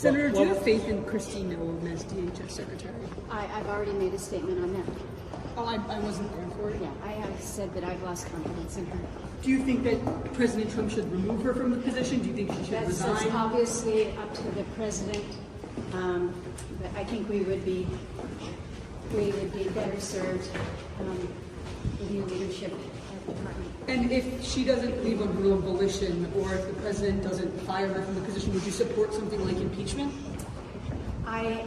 Senator, do you have faith in Kristi Noem as DHS Secretary? I've already made a statement on that. Oh, I wasn't there for it. Yeah, I have said that I've lost confidence in her. Do you think that President Trump should remove her from the position? Do you think she should resign? That's obviously up to the president. But I think we would be better served with new leadership at the department. And if she doesn't leave on her own volition, or if the president doesn't fire her from the position, would you support something like impeachment? I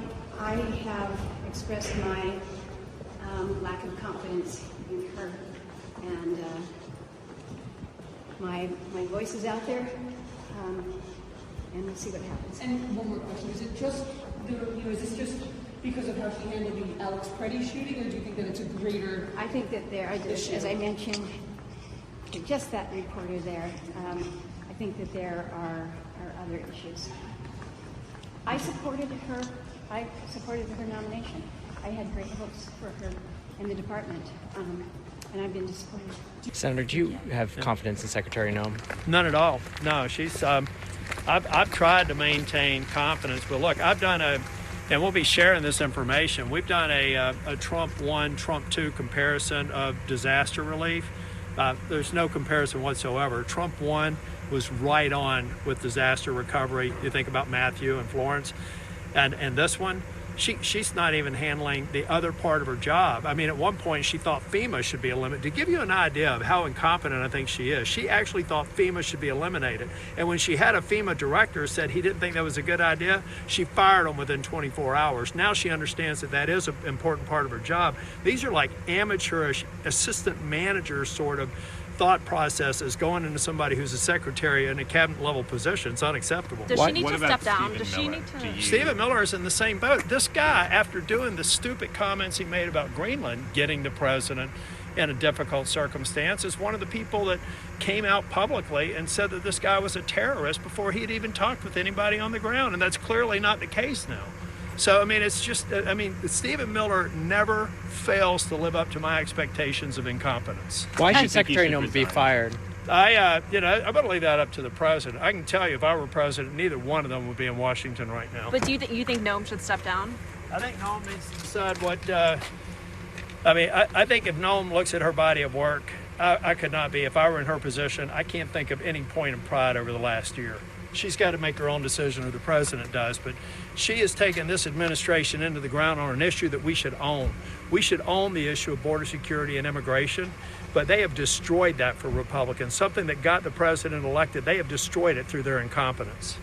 have expressed my lack of confidence in her, and my voice is out there, and we'll see what happens. And one more question: is it just is this just because of how she handled the Alex Preddy shooting, or do you think that it's a greater? I think that there, as I mentioned, just that reporter there. I think that there are other issues. I supported her nomination. I had great hopes for her in the department, and I've been disappointed. Senator, do you have confidence in Secretary Noem? None at all. No, she's. I've tried to maintain confidence, but look, I've done and we'll be sharing this information. We've done a Trump 1, Trump 2 comparison of disaster relief. There's no comparison whatsoever. Trump 1 was right on with disaster recovery. You think about Matthew and Florence, and this one, she's not even handling the other part of her job. I mean, at one point she thought FEMA should be eliminated. To give you an idea of how incompetent I think she is, she actually thought FEMA should be eliminated. And when she had a FEMA director said he didn't think that was a good idea, she fired him within 24 hours. Now she understands that that is an important part of her job. These are like amateurish assistant manager sort of thought processes going into somebody who's a secretary in a cabinet level position. It's unacceptable. Does she need to step down? Does she need to? Stephen Miller is in the same boat. This guy, after doing the stupid comments he made about Greenland getting the president in a difficult circumstance, is one of the people that came out publicly and said that this guy was a terrorist before he had even talked with anybody on the ground. And that's clearly not the case now. So, I mean, it's just, Stephen Miller never fails to live up to my expectations of incompetence. Why should Secretary Noem be fired? I'm going to leave that up to the president. I can tell you, if I were president, neither one of them would be in Washington right now. But do you think Noem should step down? I think Noem needs to decide what, I think if Noem looks at her body of work, I could not be, if I were in her position, I can't think of any point of pride over the last year. She's got to make her own decision, or the president does, but she has taken this administration into the ground on an issue that we should own. We should own the issue of border security and immigration, but they have destroyed that for Republicans. Something that got the president elected, they have destroyed it through their incompetence.